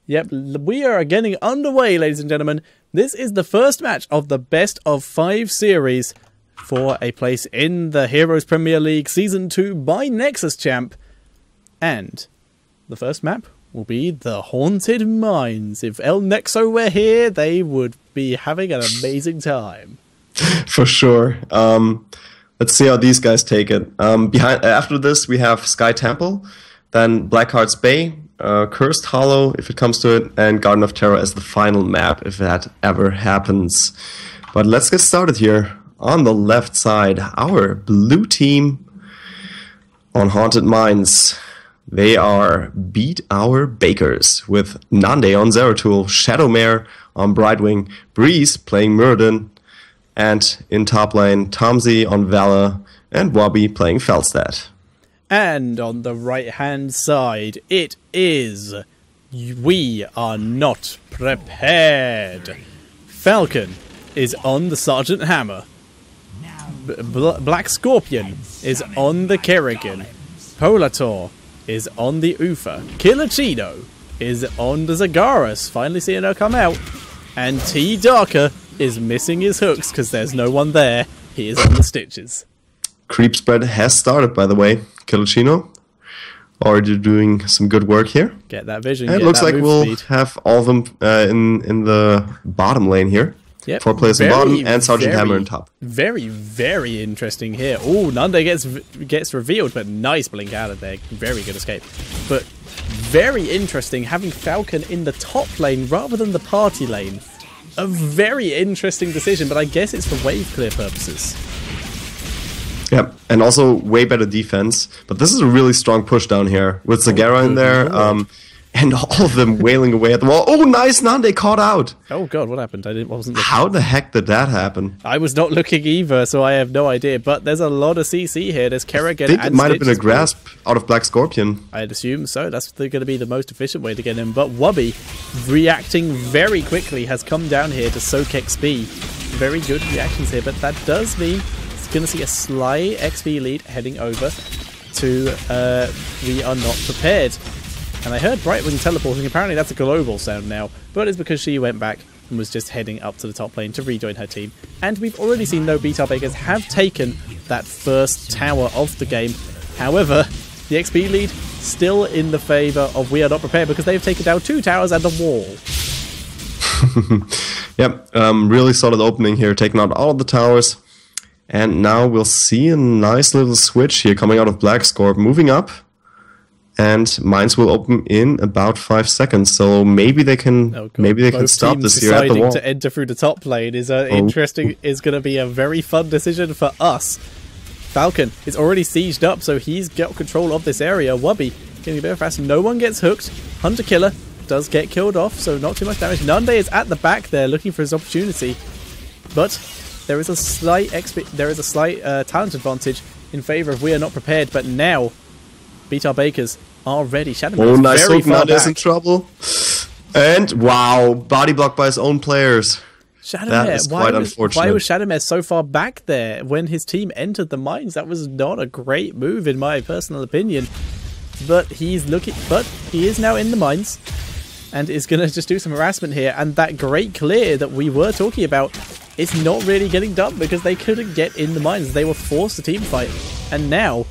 Yep, we are getting underway, ladies and gentlemen. This is the first match of the best of 5 series for a place in the Heroes Premier League Season 2 by Nexus Champ. And the first map will be the Haunted Mines. If El Nexo were here, they would be having an amazing time. For sure. Let's see how these guys take it. After this, we have Sky Temple, then Blackheart's Bay, Cursed Hollow, if it comes to it, and Garden of Terror as the final map, if that ever happens. But let's get started here. On the left side, our blue team on Haunted Mines. They are Beat Our BakerZ with Nande on Zeratul, Shadowmare on Brightwing, Breeze playing Murden, and in top lane, Tomsy on Valor, and Wobby playing Felstad. And on the right-hand side, it is We Are Not Prepared. Falcon is on the Sergeant Hammer. Black Scorpion is on the Kerrigan. Polator is on the Ufa. Killer Cheeto is on the Zagaras, finally seeing her come out. And T Darker is missing his hooks because there's no one there. He is on the Stitches. Creep spread has started, by the way. Killuccino, already doing some good work here. Get that vision. And it looks like we'll have all of them in the bottom lane here. Yep. 4 players in bottom and Sergeant Hammer in top. Very, very interesting here. Oh, Nande gets revealed, but nice blink out of there. Very good escape. But very interesting having Falcon in the top lane rather than the party lane. A very interesting decision, but I guess it's for wave clear purposes. Yeah, and also way better defense. But this is a really strong push down here with Zagara in there. And all of them wailing away at the wall. Oh, nice, Nande caught out. Oh god, what happened? Wasn't looking. How the heck did that happen? I was not looking either, so I have no idea. But there's a lot of CC here. There's Kerrigan and I think it might have been a grasp out of Black Scorpion. I'd assume so. That's going to be the most efficient way to get him. But Wobby, reacting very quickly, has come down here to soak XP. Very good reactions here, but that does mean it's going to see a slight XP lead heading over to We Are Not Prepared. And I heard Brightwing teleporting. Apparently that's a global sound now, but it's because she went back and was just heading up to the top lane to rejoin her team. And we've already seen no Beat Our BakerZ have taken that first tower of the game. However, the XP lead still in the favour of We Are Not Prepared because they've taken down 2 towers and a wall. Yep, really solid opening here, taking out all of the towers. And now we'll see a nice little switch here coming out of Black Scorp, moving up. And mines will open in about 5 seconds, so maybe they can stop this here at the wall. To enter through the top lane is interesting. Is going to be a very fun decision for us. Falcon is already sieged up, so he's got control of this area. Wobby getting a bit fast. No one gets hooked. Hunter Killer does get killed off, so not too much damage. Nande is at the back there, looking for his opportunity, but there is a slight talent advantage in favour of We Are Not Prepared. But now, Beat Our BakerZ are ready. Shadowmare nice very far back. Is in trouble. And wow, body blocked by his own players. Shadowmare, that is quite unfortunate. Why was Shadowmare so far back there when his team entered the mines? That was not a great move in my personal opinion. But he is now in the mines and is going to just do some harassment here. And that great clear that we were talking about is not really getting done because they couldn't get in the mines. They were forced to team fight. And now,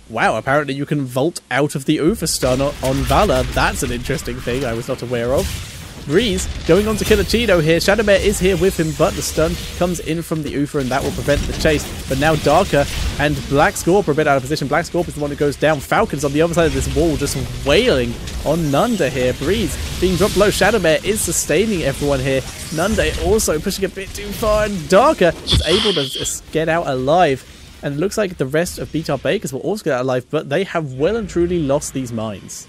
wow, apparently you can vault out of the Ufa stun on Valor. That's an interesting thing I was not aware of. Breeze going on to Killer Cheeto here. Shadowmare is here with him, but the stun comes in from the Ufa and that will prevent the chase. But now Darker and Black Scorp are a bit out of position. Black Scorp is the one who goes down. Falcon's on the other side of this wall, just wailing on Nanda here. Breeze being dropped low. Shadowmare is sustaining everyone here. Nanda also pushing a bit too far, and Darker is able to get out alive. And it looks like the rest of Beat Our BakerZ will also get out alive, but they have well and truly lost these mines.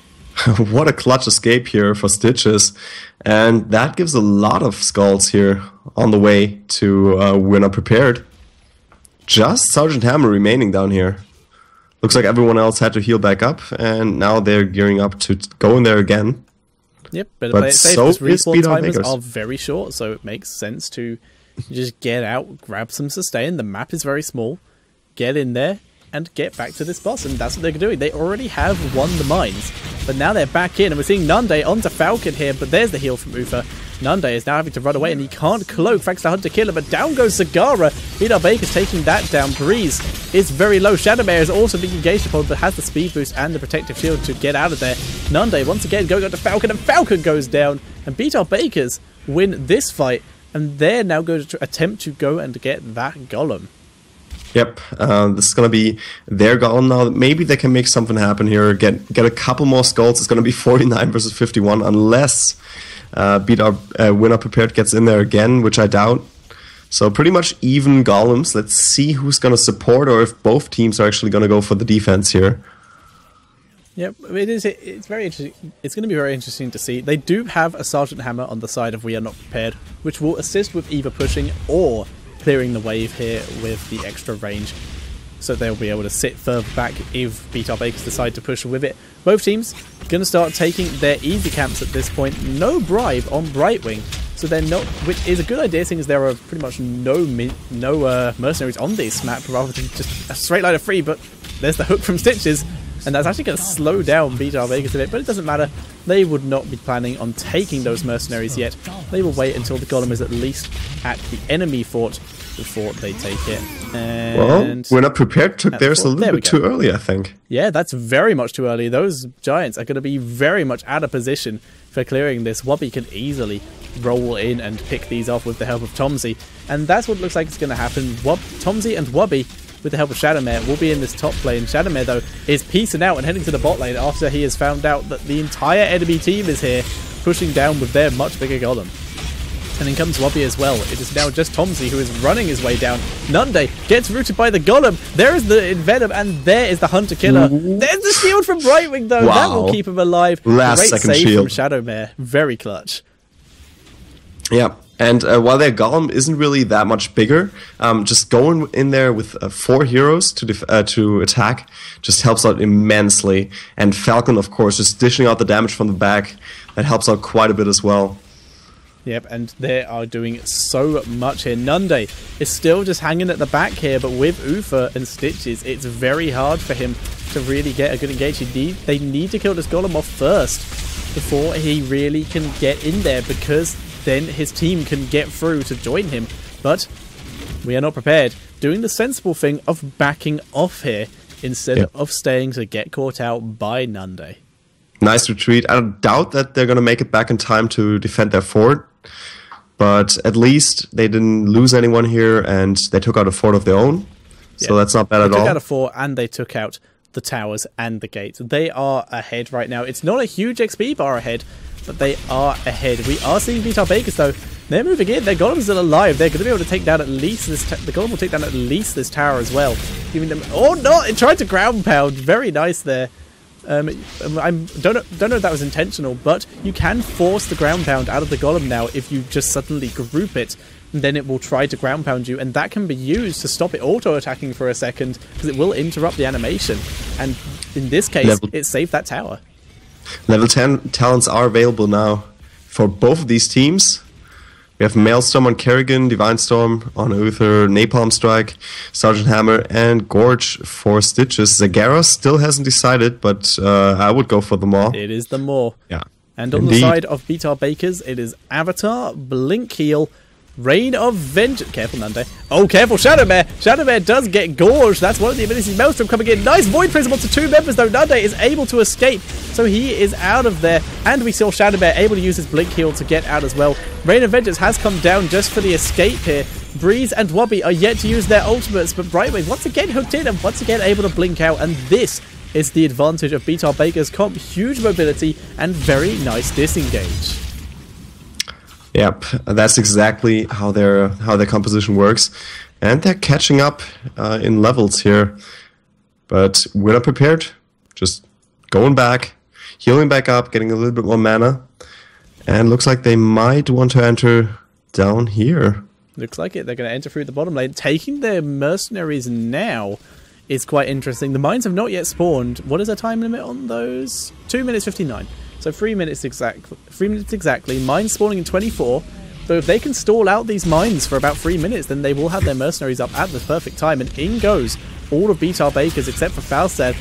What a clutch escape here for Stitches. And that gives a lot of skulls here on the way to We're Not Prepared. Just Sergeant Hammer remaining down here. Looks like everyone else had to heal back up, and now they're gearing up to go in there again. Yep, but so safe, respawn timers are very short, so it makes sense to just get out, grab some sustain. The map is very small. Get in there and get back to this boss, and that's what they're doing. They already have won the mines, but now they're back in, and we're seeing Nunde onto Falcon here, but there's the heal from Ufa. Nunde is now having to run away, and he can't cloak thanks to Hunter Killer, but down goes Sagara. BakerZ taking that down. Breeze is very low. Shadowmare is also being engaged upon, but has the speed boost and the protective shield to get out of there. Nunde once again going on to Falcon, and Falcon goes down, and BakerZ win this fight, and they're now going to attempt to go and get that golem. Yep, this is going to be their golem now. Maybe they can make something happen here, get a couple more skulls. It's going to be 49 versus 51, unless Winner Prepared gets in there again, which I doubt. So pretty much even golems. Let's see who's going to support, or if both teams are actually going to go for the defense here. Yep, it's very interesting. It's going to be very interesting to see. They do have a Sergeant Hammer on the side of We Are Not Prepared, which will assist with either pushing or clearing the wave here with the extra range. So they'll be able to sit further back if BakerZ decide to push with it. Both teams going to start taking their easy camps at this point. No bribe on Brightwing, so they're not, which is a good idea, seeing as there are pretty much no mercenaries on this map, rather than just a straight line of free. But there's the hook from Stitches, and that's actually going to slow down BakerZ a bit, but it doesn't matter. They would not be planning on taking those mercenaries yet. They will wait until the golem is at least at the enemy fort before they take it. And well, We're Not Prepared took theirs a little bit too early, I think. Yeah, that's very much too early. Those giants are going to be very much out of position for clearing this. Wubby can easily roll in and pick these off with the help of Tomsy, and that's what looks like it's going to happen. Tomsy and Wubby, with the help of Shadowmare, will be in this top lane. Shadowmare, though, is peacing out and heading to the bot lane after he has found out that the entire enemy team is here, pushing down with their much bigger golem. And then comes Wubby as well. It is now just Tomsy who is running his way down. Nunde gets rooted by the golem. There is the Envenom, and there is the Hunter Killer. Ooh. There's the shield from Brightwing, though. Wow. That will keep him alive. Last Great second save shield from Shadowmare. Very clutch. Yeah. And while their golem isn't really that much bigger, just going in there with 4 heroes to attack just helps out immensely. And Falcon, of course, just dishing out the damage from the back, that helps out quite a bit as well. Yep, and they are doing so much here. Nunde is still just hanging at the back here, but with Ufa and Stitches, it's very hard for him to really get a good engage. They need to kill this golem off first before he really can get in there, because then his team can get through to join him. But We Are Not Prepared, doing the sensible thing of backing off here instead of staying to get caught out by Nunde. Nice retreat. I doubt that they're going to make it back in time to defend their fort, but at least they didn't lose anyone here, and they took out a fort of their own. So that's not bad at all. They took out a fort, and they took out the towers and the gates. They are ahead right now. It's not a huge XP bar ahead, but they are ahead. We are seeing BakerZ, though. They're moving in. Their golem's still alive. They're going to be able to take down at least this. The golem will take down at least this tower as well, giving them. Oh no! It tried to ground pound. Very nice there. I don't know if that was intentional, but you can force the ground pound out of the golem now if you just suddenly group it, and then it will try to ground pound you, and that can be used to stop it auto-attacking for a second, because it will interrupt the animation, and in this case, it saved that tower. Level 10 talents are available now for both of these teams. We have Maelstrom on Kerrigan, Divine Storm on Uther, Napalm Strike, Sergeant Hammer, and Gorge for Stitches. Zagara still hasn't decided, but I would go for them all. It is the more. Yeah. And on the side of BakerZ, it is Avatar, Blink Heal, Rain of Vengeance. Careful, Nunde. Oh, careful, Shadowmare. Shadowmare does get gorged. That's one of the abilities. Maelstrom coming in. Nice Void Prism onto 2 members, though. Nunde is able to escape, so he is out of there. And we saw Shadowmare able to use his Blink Heal to get out as well. Rain of Vengeance has come down just for the escape here. Breeze and Wubby are yet to use their ultimates, but Brightwing once again hooked in and once again able to blink out. And this is the advantage of Baker's comp. Huge mobility and very nice disengage. Yep, that's exactly how their composition works, and they're catching up in levels here. But We're Not Prepared, just going back, healing back up, getting a little bit more mana, and looks like they might want to enter down here. Looks like it. They're going to enter through the bottom lane, taking their mercenaries now. Is quite interesting. The mines have not yet spawned. What is the time limit on those? 2 minutes 59. So 3 minutes exactly. 3 minutes exactly. Mines spawning in 24. So if they can stall out these mines for about 3 minutes, then they will have their mercenaries up at the perfect time. And in goes all of BR BakerZ except for Falstad.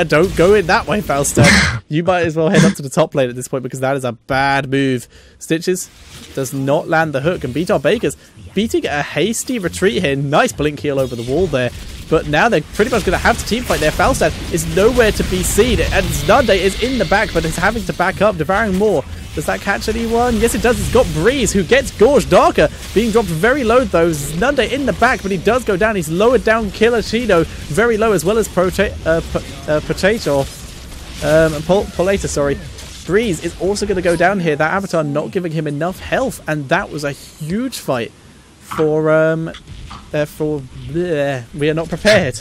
Don't go in that way, Falstad. You might as well head up to the top lane at this point because that is a bad move. Stitches does not land the hook, and BR BakerZ beating a hasty retreat here. Nice blink heal over the wall there. But now they're pretty much going to have to teamfight there. Falstad is nowhere to be seen, and Nunde is in the back, but is having to back up, devouring more. Does that catch anyone? Yes, it does. It's got Breeze, who gets gorged. Darker being dropped very low, though. Nunde in the back, but he does go down. He's lowered down Killer Shido very low, as well as Potato, Polator, sorry. Breeze is also going to go down here. That Avatar not giving him enough health, and that was a huge fight for we are not prepared.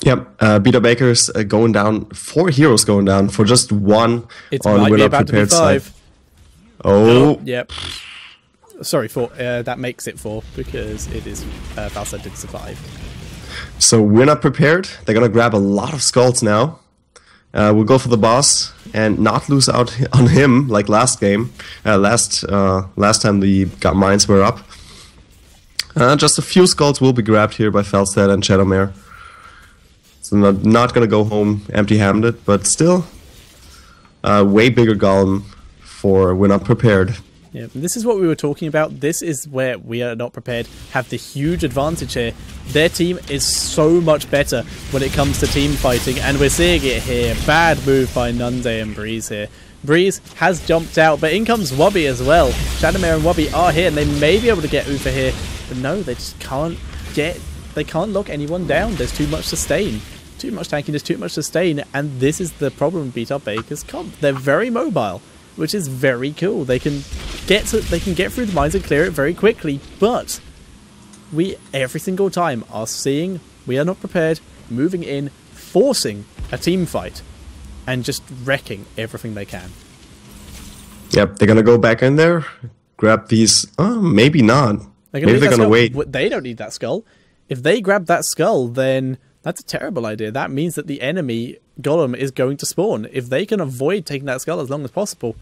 Yep, BR BakerZ going down. 4 heroes going down for just one. It on might We're be Not about Prepared to be 5. side. Oh, Yep. Sorry, 4. That makes it 4 because it is Falstad did survive. So we're not prepared. They're gonna grab a lot of skulls now. We'll go for the boss and not lose out on him like last game. Last time the mines were up. Just a few skulls will be grabbed here by Falstad and Shadowmare. So not gonna go home empty-handed, but still way bigger golem for We're Not Prepared. Yeah, this is what we were talking about. This is where We Are Not Prepared have the huge advantage here. Their team is so much better when it comes to team fighting, and we're seeing it here. Bad move by Nunde and Breeze here. Breeze has jumped out, but in comes Wobby as well. Shadowmare and Wobby are here, and they may be able to get Ufa here, but no, they just can't get. They can't lock anyone down. There's too much sustain. Too much tankiness, too much sustain, and this is the problem with BR BakerZ comp. They're very mobile, which is very cool. They can get through the mines and clear it very quickly, but we every single time are seeing We Are Not Prepared moving in, forcing a team fight, and just wrecking everything they can. Yep, they're gonna go back in there, grab these. Oh, maybe not. Maybe they're gonna wait. They don't need that skull. If they grab that skull, then that's a terrible idea. That means that the enemy golem is going to spawn. If they can avoid taking that skull as long as possible,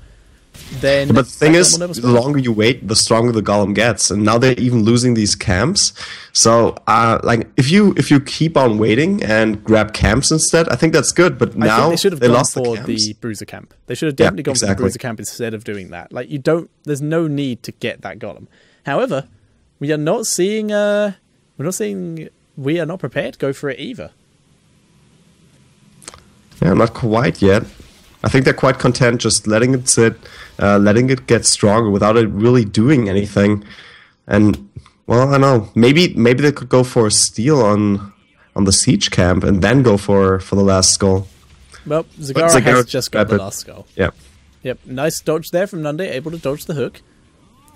then... But the thing is, the longer you wait, the stronger the golem gets. And now they're even losing these camps. So, like, if you keep on waiting and grab camps instead, I think that's good. But now they should have gone for the Bruiser camp. They should have definitely gone for the Bruiser camp instead of doing that. Like, there's no need to get that golem. However, we are not seeing... We Are Not Prepared go for it either. Yeah, not quite yet. I think they're quite content just letting it sit, letting it get stronger without it really doing anything. And, well, I don't know. Maybe they could go for a steal on the siege camp and then go for the last skull. Well, Zagara has just got the last skull. Yep. Yep, nice dodge there from Nunde, able to dodge the hook.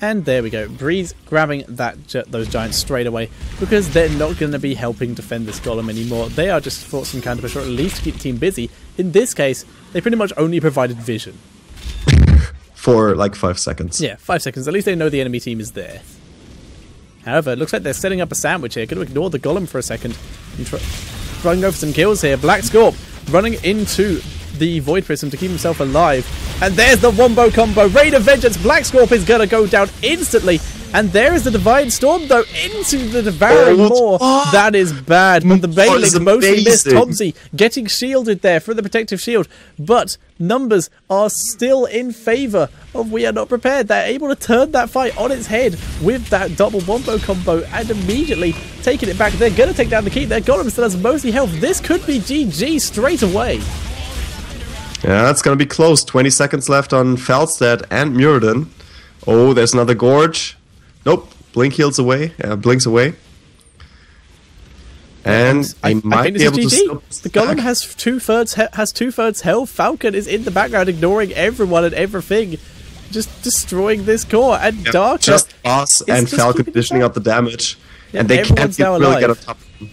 And there we go. Breeze grabbing those giants straight away because they're not going to be helping defend this golem anymore. They are just for some counter push or at least to keep the team busy. In this case, they pretty much only provided vision. For like 5 seconds. Yeah, 5 seconds. At least they know the enemy team is there. However, it looks like they're setting up a sandwich here. Going to ignore the golem for a second. And try and go for some kills here. Black Scorp running into the Void Prism to keep himself alive. And there's the wombo combo. Raid of Vengeance. Black Scorp is going to go down instantly. And there is the Divine Storm, though, into the Devouring Maw. That is bad. But the Bailing mostly missed Tomsy, getting shielded there for the protective shield. But numbers are still in favour of We Are Not Prepared. They're able to turn that fight on its head with that double wombo combo and immediately taking it back. They're going to take down the keep. Their golem still has mostly health. This could be GG straight away. Yeah, it's going to be close. 20 seconds left on Falstad and Muradin. Oh, there's another Gorge. Nope. Blink heals away. Blinks away. And I might be able to stop the golem has two-thirds health. Falcon is in the background ignoring everyone and everything. Just destroying this core. And Darker... Just Boss and Falcon dishing out the damage. Yeah, and they can't really get on top of them.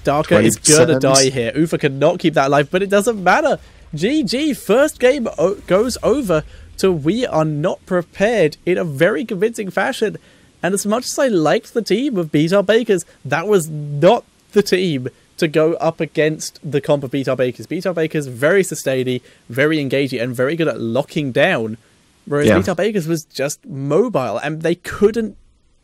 Darker is gonna die here. Ufa cannot keep that alive, but it doesn't matter. GG, first game goes over to We Are Not Prepared in a very convincing fashion. And as much as I liked the team of BR BakerZ, that was not the team to go up against the comp of BR BakerZ. BR BakerZ very sustainy, very engaging, and very good at locking down. Whereas BR BakerZ was just mobile, and they couldn't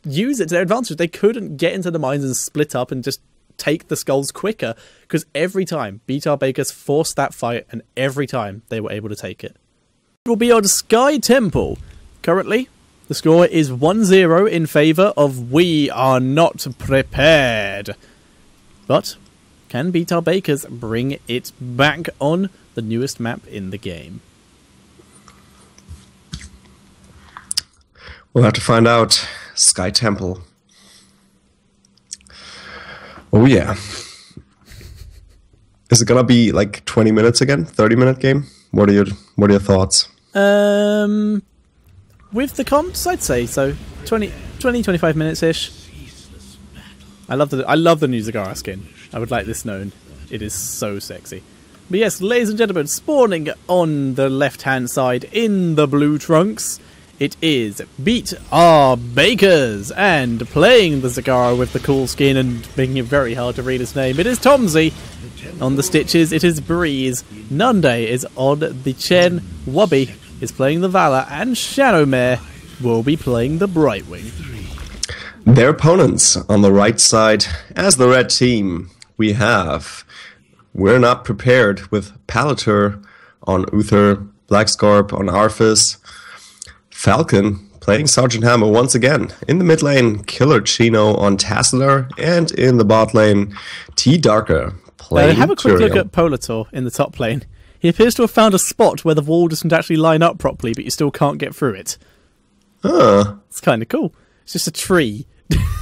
use it to their advantage. They couldn't get into the mines and split up and just take the skulls quicker, because every time BTR Bakers forced that fight, and every time they were able to take it. It will be on Sky Temple. Currently, the score is 1-0 in favour of We Are Not Prepared. But can BTR Bakers bring it back on the newest map in the game? We'll have to find out. Sky Temple. Oh yeah. Is it gonna be like 20 minutes again? 30-minute game? What are your thoughts? With the comps, I'd say so. 20-25 minutes ish. I love the new Zagara skin. I would like this known. It is so sexy. But yes, ladies and gentlemen, spawning on the left-hand side in the blue trunks, it is BakerZ, and playing the Zagara with the cool skin and making it very hard to read his name, it is Tomzy. On the stitches, it is Breeze. Nunde is on the Chen. Wubby is playing the Valor, and Shadowmare will be playing the Brightwing. Their opponents on the right side, as the red team, we have We're Not Prepared with Palatur on Uther, Blackscorp on Arthas, Falcon playing Sergeant Hammer once again. In the mid lane, Killer Chino on Tassadar, and in the bot lane, T Darker playing have a quick Tyrael. look at Polator in the top lane. He appears to have found a spot where the wall doesn't actually line up properly, but you still can't get through it. It's kind of cool. It's just a tree.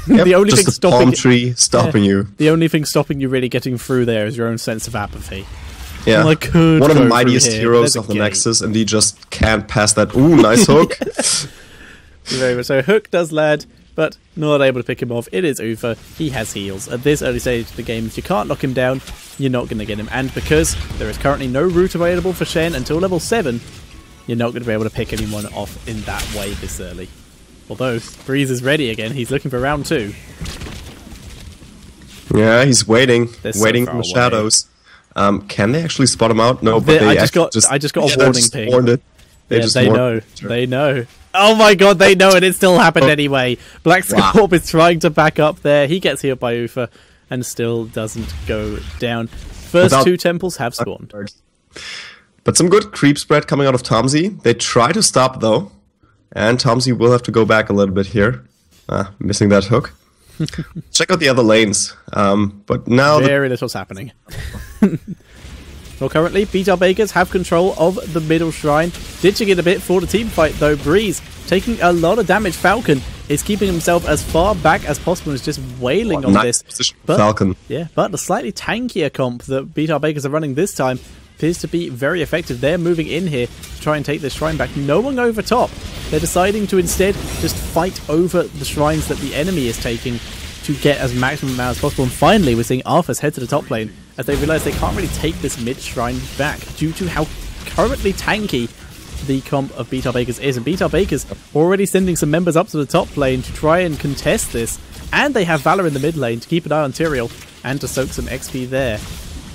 Yep, the only just thing a stopping palm tree stopping you. The only thing stopping you really getting through there is your own sense of apathy. Yeah, I could one of the go mightiest through here, heroes but of the there's a gate. Nexus, and he just can't pass that. Ooh, nice hook. Very much so. Hook does land, but not able to pick him off. It is Uther. He has heals. At this early stage of the game, if you can't knock him down, you're not going to get him. And because there is currently no route available for Shen until level 7, you're not going to be able to pick anyone off in that way this early. Although, Breeze is ready again. He's looking for round 2. Yeah, he's waiting. They're so Waiting far in the away. shadows. Can they actually spot him out? No, but I they just got a warning just ping. warned it. Yeah, just they warned know. it. They know. Oh my god, they know, and it still happened anyway. Blackscorp is trying to back up there. He gets healed by Uther and still doesn't go down. First Without- 2 temples have spawned. But some good creep spread coming out of Tomzy. They try to stop, though. And Tomzy will have to go back a little bit here. Missing that hook. Check out the other lanes. But now... Very little's happening. Well, currently, BTR Bakers have control of the middle shrine. Ditching it a bit for the team fight, though. Breeze taking a lot of damage. Falcon is keeping himself as far back as possible and is just wailing on nice this. position for Falcon. Yeah, but the slightly tankier comp that BTR Bakers are running this time appears to be very effective. They're moving in here to try and take this shrine back. No one over top. They're deciding to instead just fight over the shrines that the enemy is taking to get as maximum amount as possible. And finally, we're seeing Arthas head to the top lane as they realise they can't really take this mid-shrine back due to how currently tanky the comp of BTR Bakers is. And BTR Bakers already sending some members up to the top lane to try and contest this. And they have Valor in the mid lane to keep an eye on Tyrael and to soak some XP there.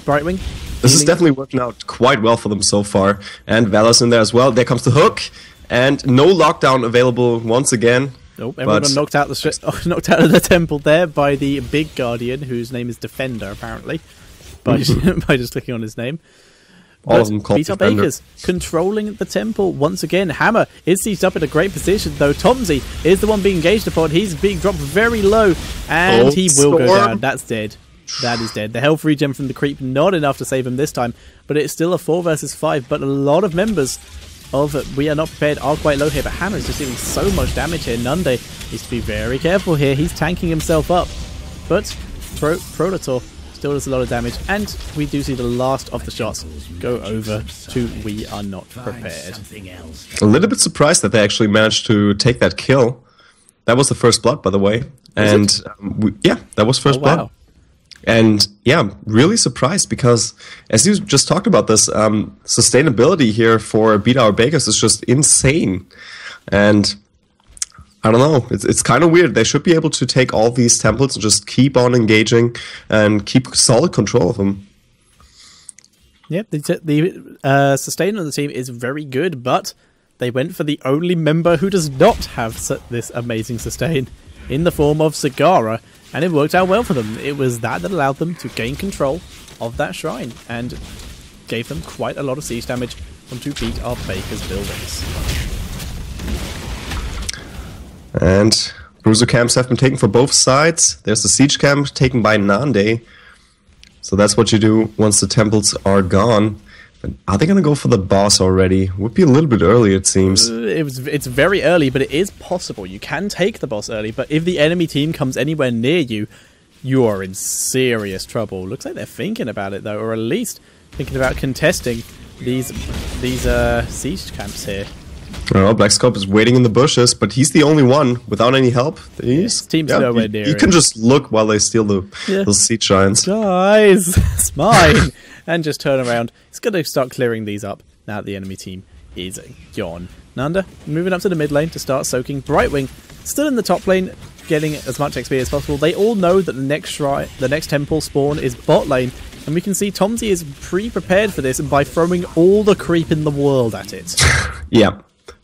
Brightwing. This is definitely working out quite well for them so far. And Valor's in there as well. There comes the hook. And no lockdown available once again. Nope, everyone got knocked out of the temple there by the big guardian, whose name is Defender, apparently, by just clicking on his name. All of them called BTR Defender. Bakers controlling the temple once again. Hammer is seated up in a great position, though. Tomzy is the one being engaged upon. He's being dropped very low, and he will go down. That's dead. That is dead. The health regen from the creep, not enough to save him this time, but it's still a 4 versus 5, but a lot of members of We Are Not Prepared are quite low here, but Hammer is just doing so much damage here. Nunde needs to be very careful here. He's tanking himself up, but Prolator still does a lot of damage, and we do see the last of the shots go over to We Are Not Prepared. A little bit surprised that they actually managed to take that kill. That was the first blood, by the way. And yeah, that was first blood. Wow. And yeah, really surprised because, as you just talked about this, sustainability here for BTR Bakers is just insane. And I don't know, it's kind of weird. They should be able to take all these temples and just keep on engaging and keep solid control of them. Yep, the sustain of the team is very good, but they went for the only member who does not have this amazing sustain. in the form of Sagara, and it worked out well for them. It was that allowed them to gain control of that shrine and gave them quite a lot of siege damage onto beat our Baker's buildings. And bruiser camps have been taken for both sides. There's the siege camp taken by Nande. So that's what you do once the temples are gone. But are they going to go for the boss already? Would be a little bit early, it seems. It's very early, but it is possible. You can take the boss early, but if the enemy team comes anywhere near you, you are in serious trouble. Looks like they're thinking about it, though, or at least thinking about contesting these siege camps here. Oh, Black Scope is waiting in the bushes, but he's the only one without any help. His team's nowhere near You can just look while they steal those siege shrines. Guys, it's mine! And just turn around. He's going to start clearing these up now that the enemy team is gone. Nanda moving up to the mid lane to start soaking. Brightwing still in the top lane, getting as much XP as possible. They all know that the next temple spawn is bot lane, and we can see Tomsy is pre-prepared for this by throwing all the creep in the world at it. Yeah.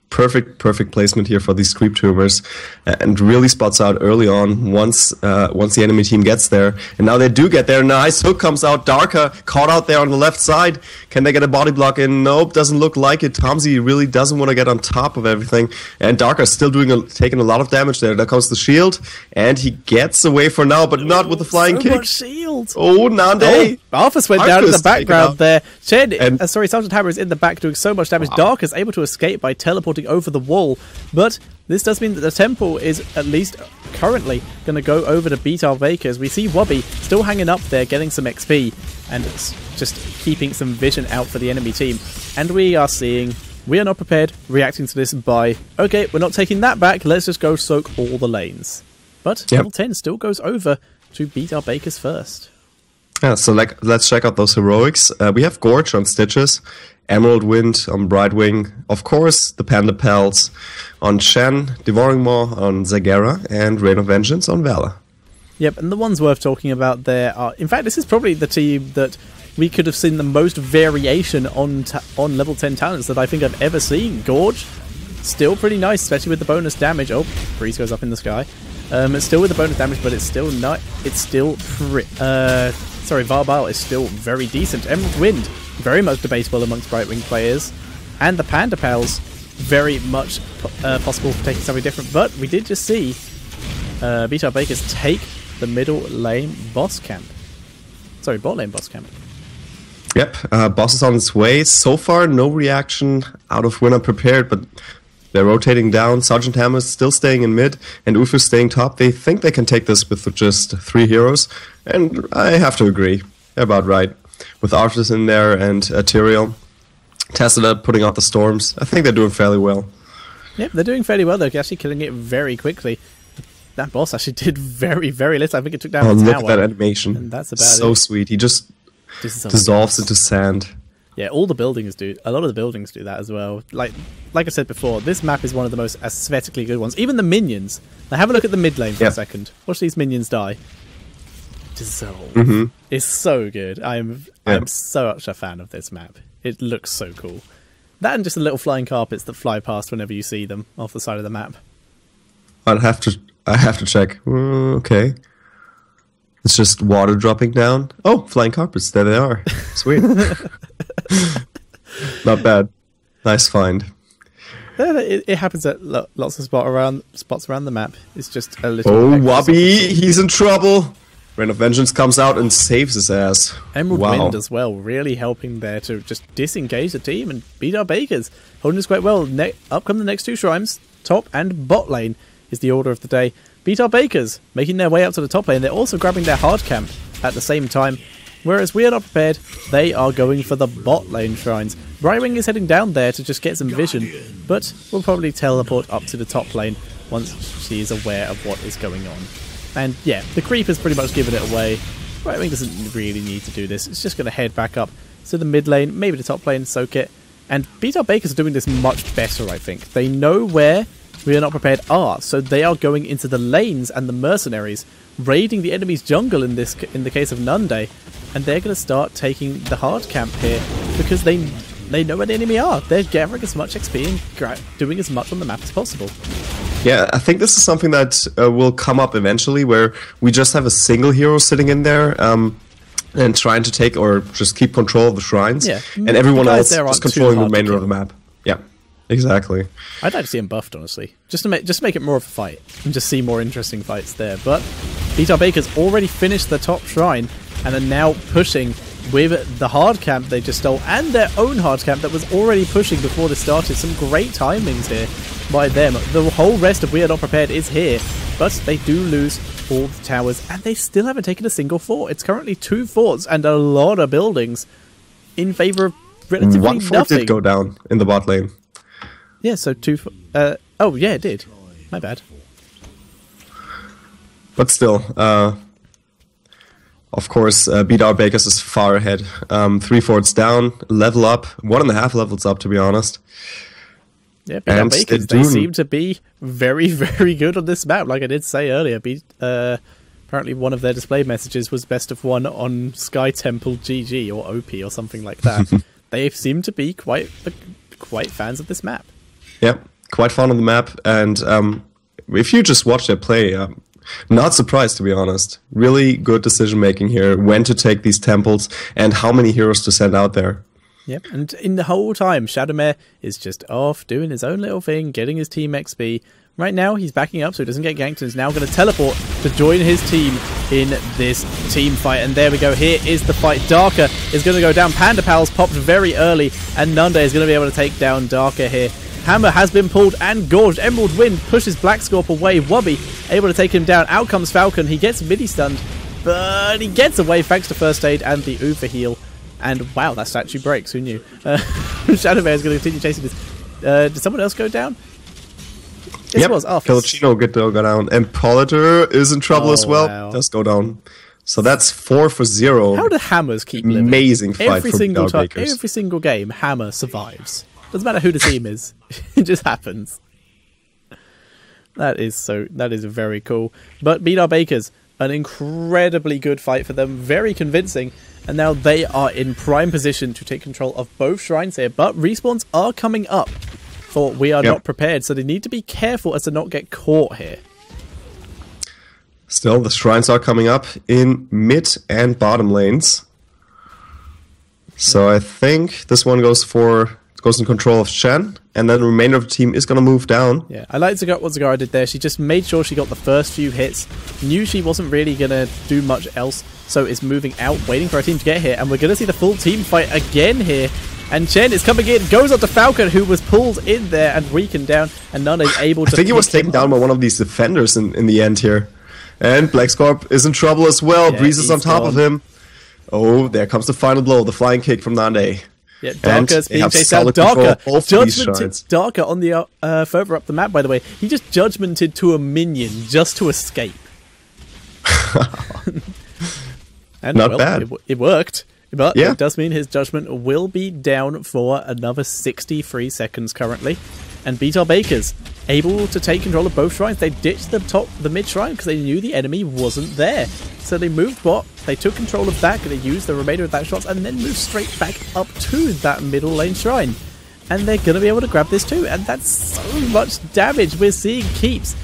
Perfect placement here for these creep tumors, and really spots out early on once the enemy team gets there. And now they do get there. Nice hook comes out. Darker caught out there on the left side. Can they get a body block in? Nope, doesn't look like it. Tomsy really doesn't want to get on top of everything, and Darker still taking a lot of damage there. There comes the shield, and he gets away for now, but not with the flying kick. Much shield. Oh, Nande! Arthas went down in the background there. Sergeant Hammer is in the back doing so much damage. Wow. Dark is able to escape by teleporting over the wall, but this does mean that the temple is at least currently going to go over to beat our Bakers. We see Wobby still hanging up there, getting some XP, and just keeping some vision out for the enemy team. And we are seeing, we are not prepared, reacting to this by, okay, we're not taking that back, let's just go soak all the lanes. But level 10 still goes over to beat our Bakers first. Yeah, so let's check out those heroics. We have Gorge on Stitches, Emerald Wind on Brightwing, of course the Panda Pals on Shen, Devouring Maw on Zagara, and Rain of Vengeance on Valor. Yep, and the ones worth talking about there are, in fact, this is probably the team that we could have seen the most variation on level 10 talents that I think I've ever seen. Gorge, still pretty nice, especially with the bonus damage. Oh, Breeze goes up in the sky. It's still with the bonus damage, but it's still not. It's still Varbile is still very decent. Emerald Wind, very much debatable amongst Brightwing players, and the Panda Pals, very much possible for taking something different. But we did just see Beat Our Bakers take the middle lane boss camp. Sorry, bot lane boss camp. Yep, boss is on its way. So far, no reaction out of Winner Prepared, but they're rotating down. Sergeant Hammer still staying in mid, and Ufu staying top. They think they can take this with just 3 heroes, and I have to agree. They're about right. With Arthas in there and Tyrael. Tessida putting out the storms. I think they're doing fairly well. Yep, they're doing fairly well. They're actually killing it very quickly. That boss actually did very, very little. I think it took down the tower. Look at that animation. And that's about so sweet. He just dissolves into sand. Yeah, all the buildings do. A lot of the buildings do that as well. Like I said before, this map is one of the most aesthetically good ones. Even the minions. Now have a look at the mid lane for a second. Watch these minions die. Dissolve. It's so good. I'm such a fan of this map. It looks so cool. That and just the little flying carpets that fly past whenever you see them off the side of the map. I have to check. Okay. It's just water dropping down. Oh, flying carpets. There they are. Sweet. Not bad. Nice find. It happens at lots of spots around the map. It's just a little... Oh, Wobby! He's in trouble! Rain of Vengeance comes out and saves his ass. Emerald Wind as well, really helping there to just disengage the team and beat our Bakers. Holding this quite well. Up come the next 2 shrines. Top and bot lane is the order of the day. Beat our Bakers, making their way up to the top lane. They're also grabbing their hard camp at the same time. Whereas we are not prepared, they are going for the bot lane shrines. Brightwing is heading down there to just get some vision, but will probably teleport up to the top lane once she is aware of what is going on. And yeah, the creep has pretty much given it away. Brightwing doesn't really need to do this. It's just going to head back up to the mid lane, maybe the top lane, soak it. And Beat Our Bakers are doing this much better, I think. They know where we are not prepared are, so they are going into the lanes and the mercenaries, raiding the enemy's jungle in the case of Nunde, and they're going to start taking the hard camp here because they know where the enemy are. They're gathering as much XP and doing as much on the map as possible. Yeah, I think this is something that will come up eventually, where we just have a single hero sitting in there and trying to take or just keep control of the shrines, and everyone else just controlling the remainder of the map. Yeah, exactly. I'd like to see him buffed, honestly, just to make it more of a fight and just see more interesting fights there. But BakerZ already finished the top shrine and are now pushing with the hard camp they just stole and their own hard camp that was already pushing before this started. Some great timings here by them. The whole rest of We Are Not Prepared is here, but they do lose all the towers and they still haven't taken a single fort. It's currently 2 forts and a lot of buildings in favor of relatively One fort nothing. did go down in the bot lane. Yeah, so 2 oh yeah, it did. My bad. But still, of course, BakerZ is far ahead. 3 forts down, level up, 1.5 levels up, to be honest. Yeah, BakerZ, they seem to be very, very good on this map. Like I did say earlier, apparently one of their display messages was best of 1 on Sky Temple GG or OP or something like that. They seem to be quite fans of this map. Yeah, quite fond of the map, and if you just watch their play, not surprised, to be honest. Really good decision making here, when to take these temples and how many heroes to send out there. Yep, and in the whole time, Shadowmare is just off doing his own little thing, getting his team XP. Right now, he's backing up so he doesn't get ganked and is now going to teleport to join his team in this team fight. And there we go. Here is the fight. Darker is going to go down. Panda Pals popped very early, and Nunda is going to be able to take down Darker here. Hammer has been pulled and gorged. Emerald Wind pushes Black Scorp away. Wubby able to take him down. Out comes Falcon. He gets midi-stunned, but he gets away thanks to First Aid and the Ufa heal. And wow, that statue breaks. Who knew? Shadowmare is going to continue chasing this. Did someone else go down? Yes, it was. Filipino go down. And Politer is in trouble as well. Wow. Does go down. So that's 4 for 0. How do Hammers keep living? Amazing fight every from single time, BakerZ. every single game, Hammer survives. Doesn't matter who the team is. It just happens. That is very cool. But BakerZ, an incredibly good fight for them. Very convincing. And now they are in prime position to take control of both shrines here. But respawns are coming up for We Are Not Prepared. So they need to be careful as to not get caught here. Still, the shrines are coming up in mid and bottom lanes. So I think this one goes in control of Shen, and then the remainder of the team is going to move down. Yeah, I like what Zagara did there. She just made sure she got the first few hits, knew she wasn't really going to do much else, so is moving out, waiting for her team to get here, and we're going to see the full team fight again here. And Chen is coming in, goes up to Falcon, who was pulled in there and weakened down, and none is able to. I think he was taken down by one of these defenders in the end here. And Black Scorp is in trouble as well. Yeah, Breeze is on top of him. Oh, there comes the final blow, the flying kick from Nande. Yeah, Darker's being chased out. Darker judgmented Darker on the further up the map, by the way. He just judgmented to a minion just to escape. And not bad. It worked. But it does mean his judgment will be down for another 63 seconds currently. And BakerZ able to take control of both shrines. They ditched the mid shrine because they knew the enemy wasn't there. So they moved bot, they took control of that, they used the remainder of that shots, and then moved straight back up to that middle lane shrine. And they're going to be able to grab this too. And that's so much damage. We're seeing keeps.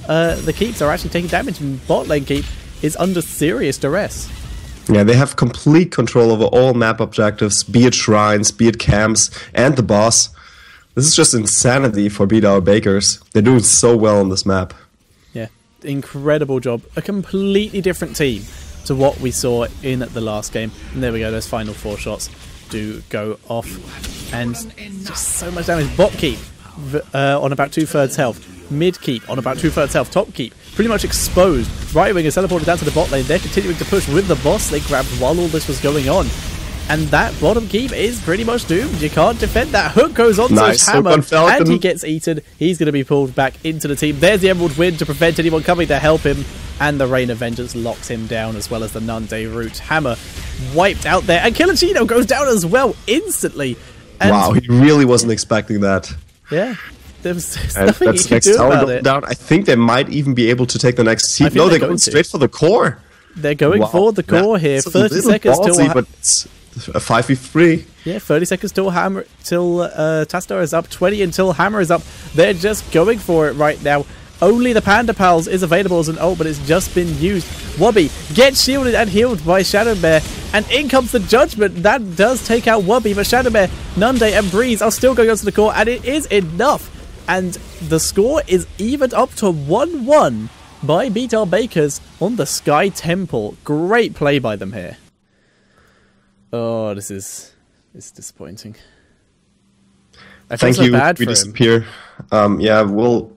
The keeps are actually taking damage, and bot lane keep is under serious duress. Yeah, they have complete control over all map objectives, be it shrines, be it camps, and the boss. This is just insanity for BakerZ. They're doing so well on this map. Yeah, incredible job. A completely different team to what we saw in the last game. And there we go, those final 4 shots do go off. And just so much damage. Bot keep on about 2/3 health. Mid keep on about 2/3 health. Top keep pretty much exposed. Right wing is teleported down to the bot lane. They're continuing to push with the boss they grabbed while all this was going on. And that bottom keep is pretty much doomed. You can't defend that. Hook goes on to his hammer, and he gets eaten. He's going to be pulled back into the team. There's the Emerald Wind to prevent anyone coming to help him. And the Rain of Vengeance locks him down, as well as the Nande root. Hammer wiped out there. And Kilachino goes down as well instantly. And wow, he really wasn't expecting that. Yeah. There's nothing he could do about it. Down. I think they might even be able to take the next seat. No, they're going straight for the core. They're going for the core here. 30 seconds till... but it's a 5v3. Yeah, 30 seconds till Tastar is up. 20 until Hammer is up. They're just going for it right now. Only the Panda Pals is available as an ult, but it's just been used. Wubby gets shielded and healed by Shadow Bear, and in comes the Judgment. That does take out Wubby, but Shadow Bear, Nunday, and Breeze are still going onto the core, and it is enough. And the score is evened up to 1-1 by BakerZ on the Sky Temple. Great play by them here. Oh, it's disappointing. I feel Thank so you. bad We for him. disappear. Yeah, we'll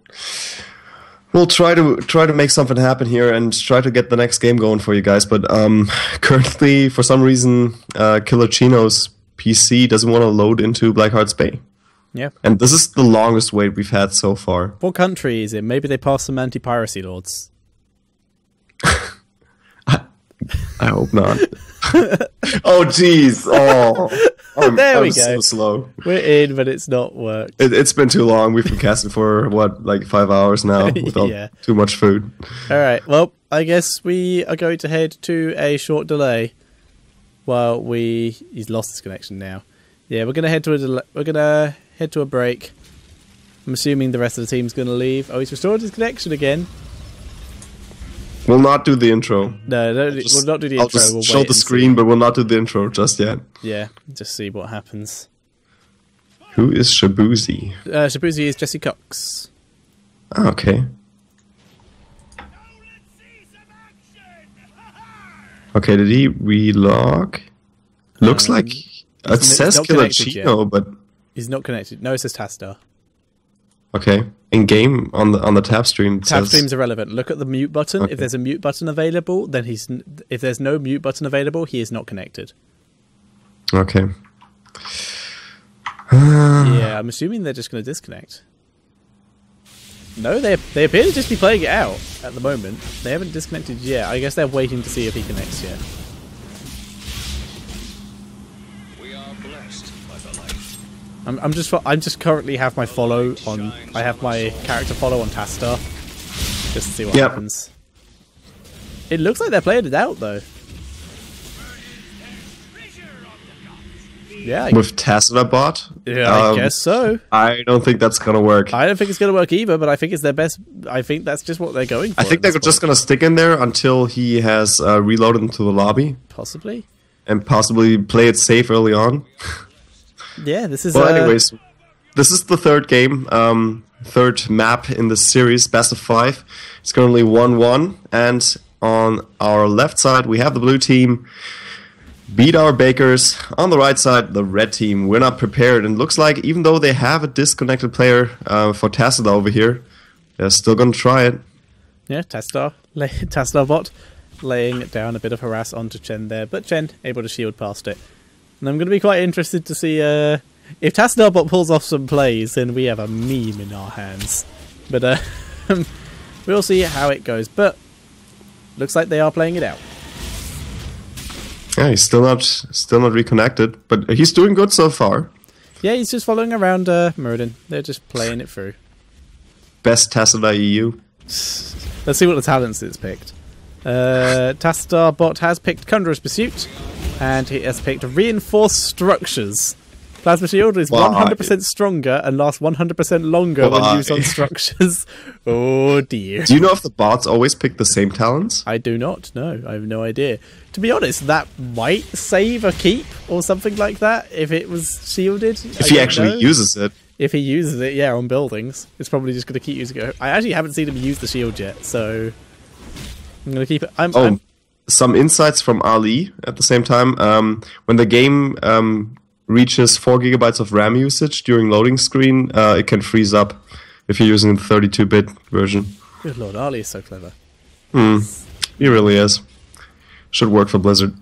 try to make something happen here and try to get the next game going for you guys. But currently, for some reason, Killer Chino's PC doesn't want to load into Blackheart's Bay. Yeah. And this is the longest wait we've had so far. What country is it? Maybe they passed some anti-piracy laws. I hope not. Oh, jeez. Oh, There we I'm go. so slow. We're in, but it's not worked. It's been too long. We've been casting for, like 5 hours now without Yeah. too much food. Alright, well, I guess we are going to head to a short delay while he's lost his connection now. Yeah, we're gonna head to a break. I'm assuming the rest of the team's gonna leave. Oh, he's restored his connection again. We'll not do the intro. No, we'll not do the I'll intro. just We'll show wait the and screen, see. but we'll not do the intro just yet. Yeah, just see what happens. Who is Shabuzi? Shabuzi is Jesse Cox. Ah, okay. Okay, did he relog? Looks like it says not Killer connected Chino, yet. but He's not connected. No, it says Tastar. okay. In game on the tab stream, it Tab says, stream's irrelevant. Look at the mute button. Okay. If there's a mute button available, then if there's no mute button available, he is not connected. Okay. Yeah, I'm assuming they're just going to disconnect. No, they appear to just be playing it out at the moment. They haven't disconnected yet. I guess they're waiting to see if he connects yet. We are blessed by the light. I'm just currently have my follow on. I have my character follow on Tastar, just to see what Yep. happens. It looks like they're playing it out though. Yeah, With Tesla bot? yeah, I guess so. I don't think that's gonna work. I don't think it's going to work either, but I think it's their best. I think that's just what they're going for. I think at this they're just point. gonna stick in there until he has reloaded into the lobby Possibly. and possibly play it safe early on. Yeah, this is. Well, anyways, this is the third game, third map in the series, best of 5. It's currently 1-1, and on our left side we have the blue team beat our BakerZ. On the right side, the red team. We're not prepared, and looks like even though they have a disconnected player for Tassadar over here, they're still gonna try it. Yeah, Tastar bot laying down a bit of harass onto Chen there, but Chen able to shield past it. And I'm going to be quite interested to see if Tastar bot pulls off some plays, then we have a meme in our hands. But we'll see how it goes. But looks like they are playing it out. Yeah, he's still not reconnected, but he's doing good so far. Yeah, he's just following around Muradin. They're just playing it through. Best Tassadar EU. Let's see what the talents it's picked. Tastar bot has picked Conjurer's Pursuit, and he has picked Reinforced Structures. Plasma Shield is 100% stronger and lasts 100% longer when used on structures. Oh dear. Do you know if the bots always pick the same talents? I do not know. I have no idea. To be honest, that might save a keep or something like that if it was shielded. If he actually uses it. If he uses it, yeah, on buildings. It's probably just going to keep using it. I actually haven't seen him use the shield yet, so I'm going to keep it. I'm some insights from Ali at the same time. When the game reaches 4 GB of RAM usage during loading screen, it can freeze up if you're using the 32-bit version. Good lord, Ali is so clever. He really is. Should work for Blizzard.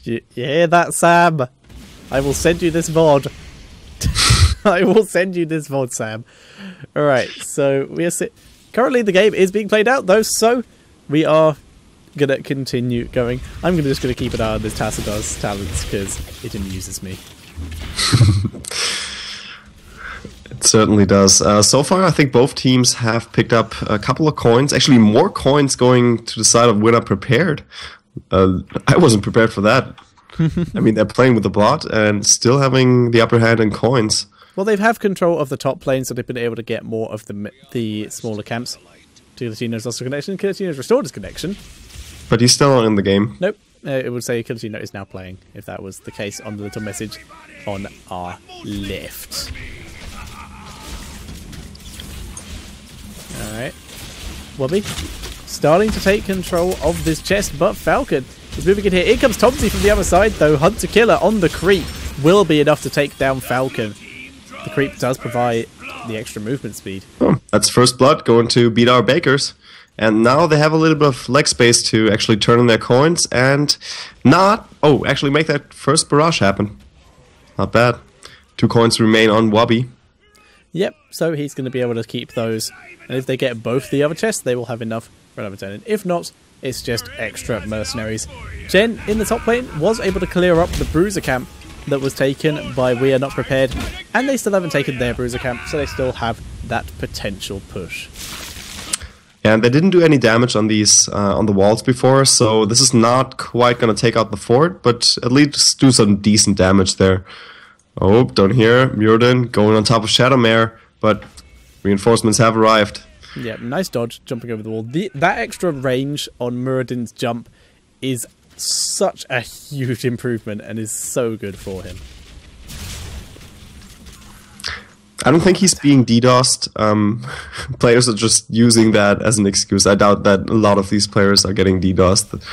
You hear that, Sam? I will send you this VOD. I will send you this VOD, Sam. Alright, so we are currently the game is being played out though, so we are gonna continue going. I'm just gonna keep an eye on this Tassadar's talents because it amuses me. It certainly does. So far, I think both teams have picked up a couple of coins. Actually, more coins going to the side of we're not prepared. I wasn't prepared for that. I mean, they're playing with the bot and still having the upper hand in coins. Well, they have control of the top lane, so they've been able to get more of the smaller camps. Guillotino's lost a connection. Guillotino's restored his connection. But he's still not in the game. Nope. It would say Guillotino is now playing, if that was the case on the little message on our left. Alright. Wubby starting to take control of this chest, but Falcon is moving in here. In comes Tomsy from the other side, though. Hunter Killer on the creep will be enough to take down Falcon. The creep does provide the extra movement speed. Oh, that's first blood going to beat our Bakers. And now they have a little bit of leg space to actually turn in their coins and actually make that first barrage happen. Not bad. 2 coins remain on Wubby. Yep, so he's going to be able to keep those. And if they get both the other chests, they will have enough for another turn. And if not, it's just extra mercenaries. Jen, in the top lane, was able to clear up the Bruiser camp that was taken by We Are Not Prepared. And they still haven't taken their Bruiser camp, so they still have that potential push. And they didn't do any damage on these on the walls before, so this is not quite going to take out the fort, but at least do some decent damage there. Oh, down here, Muradin going on top of Shadowmare, but reinforcements have arrived. Yeah, nice dodge, jumping over the wall. That extra range on Muradin's jump is such a huge improvement and is so good for him. I don't think he's being DDoSed. Players are just using that as an excuse. I doubt that a lot of these players are getting DDoSed.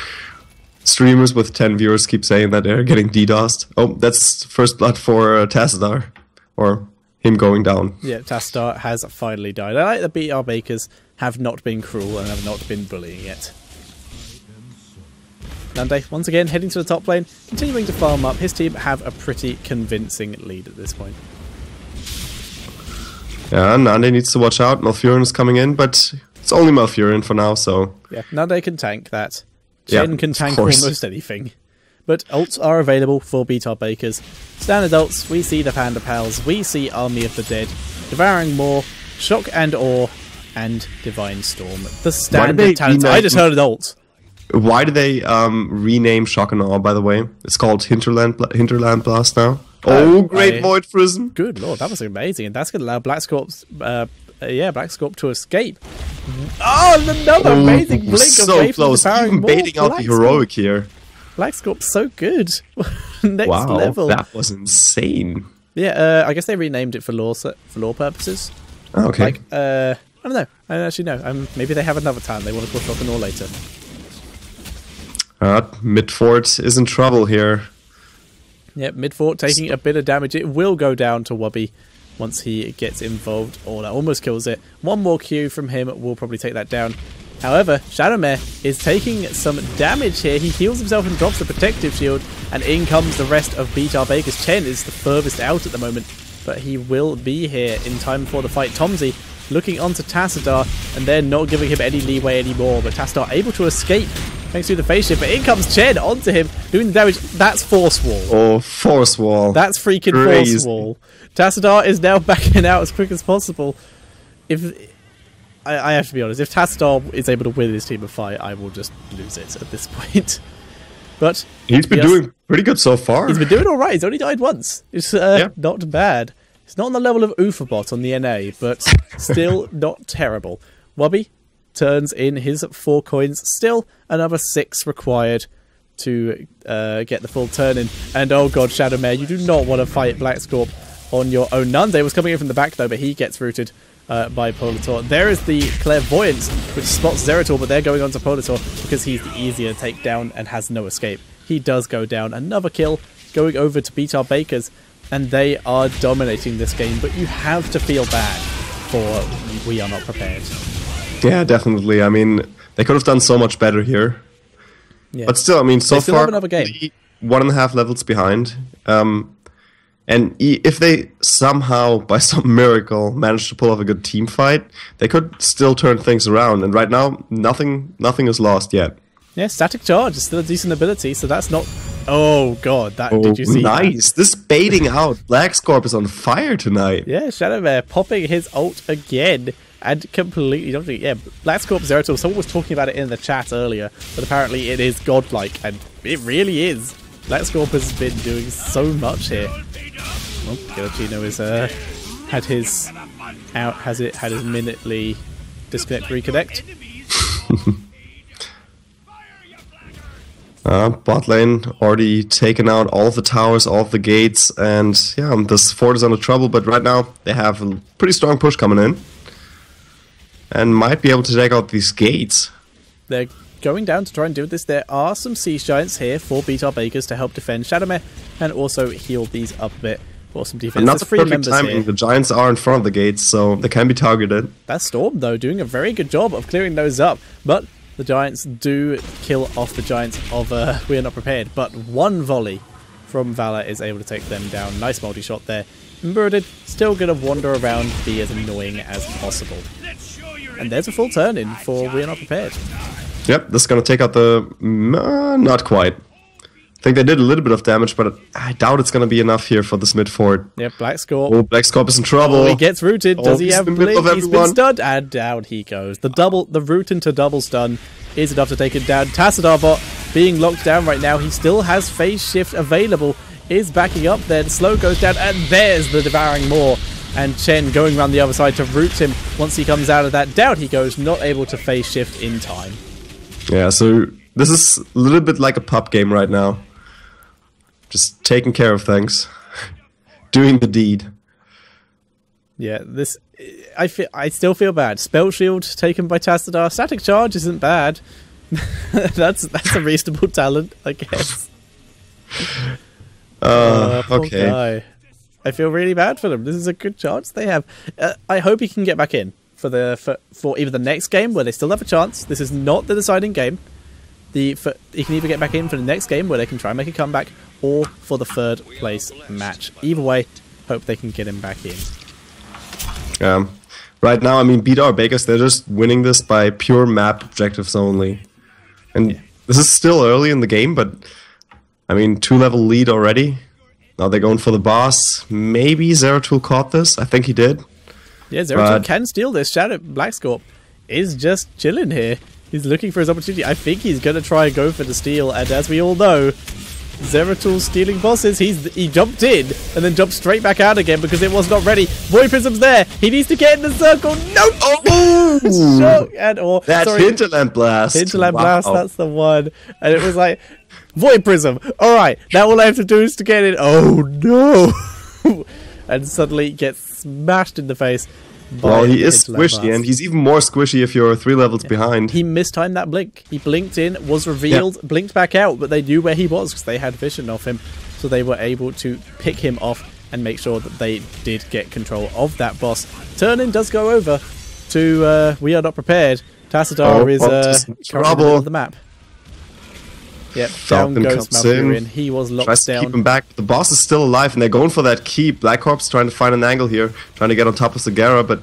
Streamers with 10 viewers keep saying that they're getting DDoSed. Oh, that's first blood for Tassadar. Or him going down. Yeah, Tassadar has finally died. I like that our Bakers have not been cruel and have not been bullying it. Nande, once again, heading to the top lane, continuing to farm up. His team have a pretty convincing lead at this point. Yeah, Nande needs to watch out. Malfurion is coming in, but it's only Malfurion for now, so... Yeah, Nande can tank that. Chen can tank course. almost anything. But ults are available for beat our Bakers. Standard ults, we see the Panda Pals, we see Army of the Dead, Devouring Maw, Shock and Awe, and Divine Storm. The standard talents. I just heard an ult. Why did they rename Shock and Awe, by the way? It's called Hinterland Blast now. Oh, great Void Prism. Good lord, that was amazing. And that's going to allow Black Scorp's, Black Scorp to escape. Oh, another amazing blink so away from close. the Even baiting out the heroic here. Black Scorp's so good. Next level. That was insane. Yeah, I guess they renamed it for lore purposes. Oh, okay. Like, I don't know. I don't actually know. Maybe they have another talent they want to push off and all later. Midfort is in trouble here. Yep, Midfort taking a bit of damage. It will go down to Wubby once he gets involved. Oh, that almost kills it. One more Q from him will probably take that down. However, Shadowmare is taking some damage here. He heals himself and drops the protective shield, and in comes the rest of Beat Our Bakers. Chen is the furthest out at the moment, but he will be here in time for the fight. Tomsy looking onto Tassadar, and they're not giving him any leeway anymore, but Tassadar able to escape thanks to the phase shift, but in comes Chen onto him, doing the damage. That's Force Wall. Oh, Force Wall. That's freaking Crazy. Force Wall. Tassadar is now backing out as quick as possible. I have to be honest, if Tassadar is able to win his team a fight, I will just lose it at this point. But he's been doing pretty good so far. He's been doing alright. He's only died once. It's not bad. It's not on the level of Ufabot on the NA, but still not terrible. Wubby turns in his 4 coins. Still another 6 required to get the full turn in. And oh god, Shadowmare, you do not want to fight Black Scorp on your own. Nande was coming in from the back though, but he gets rooted by Polator. There is the Clairvoyance, which spots Zerator, but they're going on to Polator because he's the easier to take down and has no escape. He does go down. Another kill going over to beat our Bakers, and they are dominating this game, but you have to feel bad for We Are Not Prepared. Yeah, definitely. I mean, they could have done so much better here. Yeah. But still, I mean, so still far, have another game. 1.5 levels behind. And if they somehow, by some miracle, manage to pull off a good team fight, they could still turn things around. And right now, nothing is lost yet. Yeah, Static Charge is still a decent ability, so that's not... Oh, God, did you see nice. That? This baiting out. Black Scorp is on fire tonight. Yeah, Shadowmare popping his ult again. And completely... Black Scorp Zerator, someone was talking about it in the chat earlier, but apparently it is godlike, and it really is. Black Scorp has been doing so much here. Oh, Gilachino is had his minutely disconnect reconnect. Bot lane already taken out all of the towers, all of the gates, and yeah, this fort is under trouble, but right now they have a pretty strong push coming in. And might be able to take out these gates. They're going down to try and do this. There are some Siege Giants here for BakerZ to help defend Shadowmare and also heal these up a bit. Awesome defense. Not the three perfect members timing. here. The Giants are in front of the gates, so they can be targeted. That Storm, though, doing a very good job of clearing those up. But the Giants do kill off the Giants of We Are Not Prepared. But one volley from Valor is able to take them down. Nice multi-shot there. Murdered, still going to wander around, be as annoying as possible. And there's a full turn in for We Are Not Prepared. Yep, this is going to take out the... not quite. I think they did a little bit of damage, but I doubt it's going to be enough here for this mid fort. Yep, Black Scorp. Oh, Black Scorp is in trouble. Oh, he gets rooted. Does he have blink? He's been everyone. stunned, and down he goes. The root into double stun is enough to take him down. Tassadar bot being locked down right now. He still has phase shift available. Is backing up there. The slow goes down, and there's the Devouring Maw. And Chen going around the other side to root him once he comes out of that. Down he goes, not able to phase shift in time. Yeah, so this is a little bit like a pub game right now. Just taking care of things. Doing the deed. Yeah, this... I still feel bad. Spell Shield taken by Tassadar. Static Charge isn't bad. that's a reasonable talent, I guess. Poor okay. guy. I feel really bad for them. This is a good chance they have. I hope he can get back in for either the next game where they still have a chance. This is not the deciding game. He can either get back in for the next game where they can try and make a comeback, or for the third place match. Either way, hope they can get him back in. Right now, I mean, BakerZ, BakerZ, they're just winning this by pure map objectives only. And this is still early in the game, but I mean, 2-level lead already. Now they're going for the boss. Maybe Zeratul caught this. I think he did. Yeah, Zeratul can steal this. Shadow Black Scorp is just chilling here. He's looking for his opportunity. I think he's going to try and go for the steal. And as we all know, Zeratul stealing bosses. He jumped in and then jumped straight back out again because it was not ready. Void Prism's there. He needs to get in the circle. Nope. Oh! Shock and that's Hinterland Blast. Hinterland Blast, that's the one. And it was like, Void Prism. Alright, now all I have to do is to get in. Oh no! And suddenly gets smashed in the face. Well, he is squishy, and he's even more squishy if you're 3 levels behind. He mistimed that blink. He blinked in, was revealed, blinked back out, but they knew where he was because they had vision of him. So they were able to pick him off and make sure that they did get control of that boss. Turn-in does go over to We Are Not Prepared. Tassadar is currently in the middle of the map. Yep, Falcon down goes comes Malfurion. in, He was locked tries down. to keep him back. The boss is still alive, and they're going for that keep. Black Corp's trying to find an angle here, trying to get on top of Sagara, but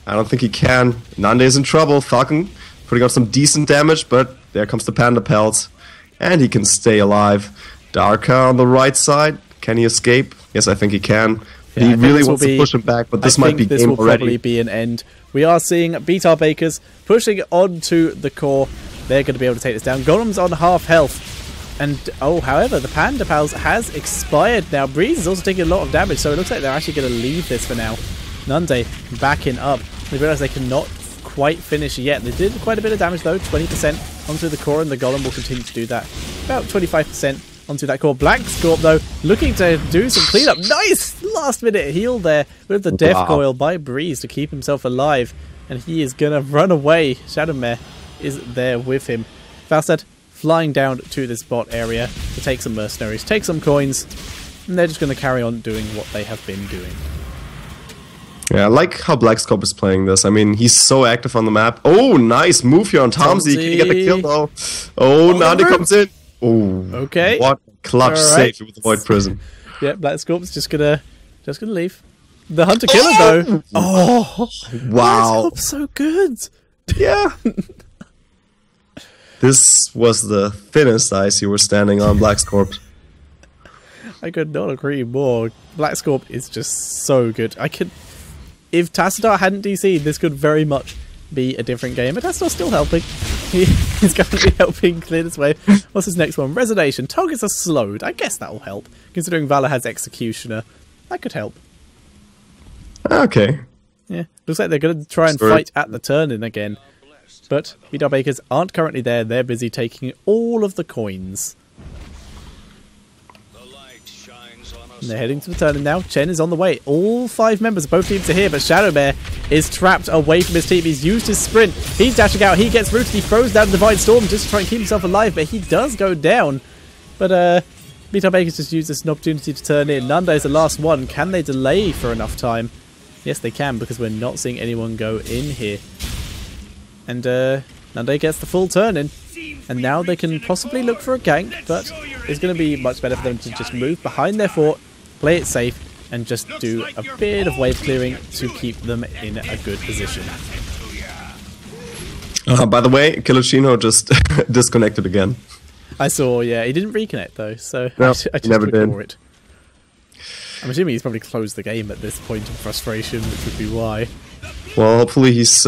I don't think he can. Nande is in trouble. Falcon putting out some decent damage, but there comes the Panda Pelt, and he can stay alive. Darka on the right side. Can he escape? Yes, I think he can. Yeah, he really wants to push him back, but this might be this game will already. Probably be an end. We are seeing BakerZ pushing onto the core. They're going to be able to take this down. Golem's on half health. And, however, the Panda Pals has expired now. Breeze is also taking a lot of damage, so it looks like they're actually going to leave this for now. Nande backing up. They realise they cannot quite finish yet. They did quite a bit of damage, though. 20% onto the core, and the Golem will continue to do that. About 25% onto that core. Black Scorp, though, looking to do some cleanup. Nice! Last-minute heal there with the Death Coil by Breeze to keep himself alive. And he is going to run away. Shadowmare is there with him. Falstad flying down to this bot area to take some mercenaries, take some coins, and they're just going to carry on doing what they have been doing. Yeah, I like how Black Scorp is playing this. I mean, he's so active on the map. Oh, nice move here on Tomsy. Can he get the kill though? Oh, Nande comes in. Oh, okay. What clutch save with the Void Prism. Yeah, Black Scorp's just gonna leave. The Hunter Killer though. Oh, wow, Black Scorp's so good. Yeah. This was the thinnest ice you were standing on, Black Scorp. I could not agree more. Black Scorp is just so good. If Tassadar hadn't DC'd, this could very much be a different game. But Tassadar's still helping. He's currently helping clear this way. What's his next one? Resonation. Targets are slowed. I guess that will help, considering Valor has Executioner. That could help. Okay. Yeah, looks like they're going to try and fight at the turn-in again. But Beat Our Bakers aren't currently there. They're busy taking all of the coins. And they're heading to the turn-in now. Chen is on the way. All 5 members of both teams are here, but Shadow Bear is trapped away from his team. He's used his sprint. He's dashing out. He gets rooted. He throws down the Divine Storm just to try and keep himself alive, but he does go down. But Beat Our Bakers just used this as an opportunity to turn in. Nanda is the last one. Can they delay for enough time? Yes, they can, because we're not seeing anyone go in here. And Nanda gets the full turn in. And now they can possibly look for a gank, but it's going to be much better for them to just move behind their fort, play it safe, and just do a bit of wave clearing to keep them in a good position. By the way, Killuccino just disconnected again. I saw, yeah. He didn't reconnect, though, so No, I just never did. ignore it. I'm assuming he's probably closed the game at this point in frustration, which would be why. Well, hopefully he's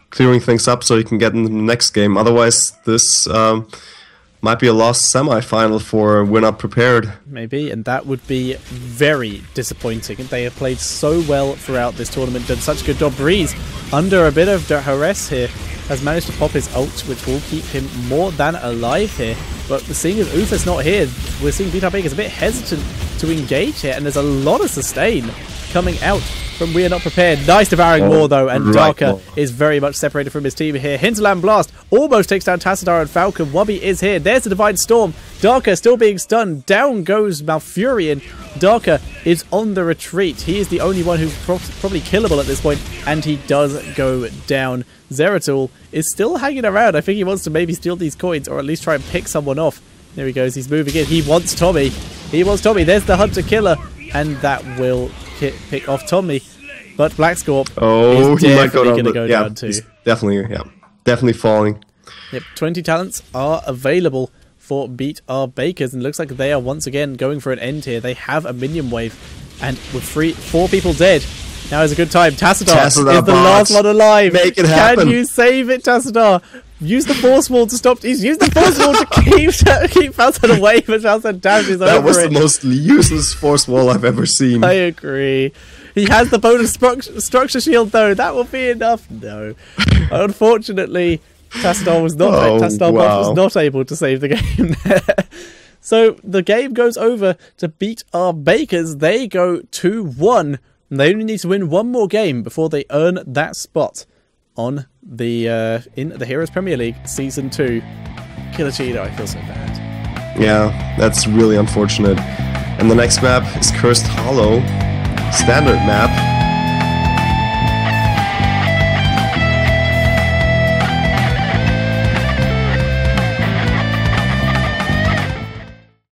clearing things up so he can get into the next game. Otherwise, this might be a lost semi-final for We're Not Prepared. Maybe, and that would be very disappointing. They have played so well throughout this tournament, done such a good job. Breeze, under a bit of duress here, has managed to pop his ult, which will keep him more than alive here. But seeing as Ufa's not here, we're seeing Beat Our Bakers a bit hesitant to engage here, and there's a lot of sustain coming out from We Are Not Prepared. Nice devouring maw though, and Darker is very much separated from his team here. Hinterland Blast almost takes down Tassadar and Falcon. Wubby is here. There's the Divine Storm. Darker still being stunned. Down goes Malfurion. Darker is on the retreat. He is the only one who's probably killable at this point, and he does go down. Zeratul is still hanging around. I think he wants to maybe steal these coins, or at least try and pick someone off. There he goes. He's moving in. He wants Tommy. He wants Tommy. There's the Hunter Killer, and that will pick off Tommy. But Black Scorp is definitely going to go down too. Definitely falling. Yep, 20 talents are available for Beat Our Bakers, and it looks like they are once again going for an end here. They have a minion wave, and with 4 people dead, now is a good time. Tassadar is the last one alive. Make it happen. Can you save it, Tassadar? Use the force wall to stop. He's used the force wall to keep Falcon away, but Falcon damages over it. That was the most useless force wall I've ever seen. I agree. He has the bonus structure shield though. That will be enough. No, unfortunately, Tassadar was not. Was not able to save the game there. So the game goes over to Beat Our Bakers. They go 2-1. They only need to win one more game before they earn that spot on the in the Heroes Premier League Season 2. Killuccino, I feel so bad. Yeah, that's really unfortunate. And the next map is Cursed Hollow. Standard map.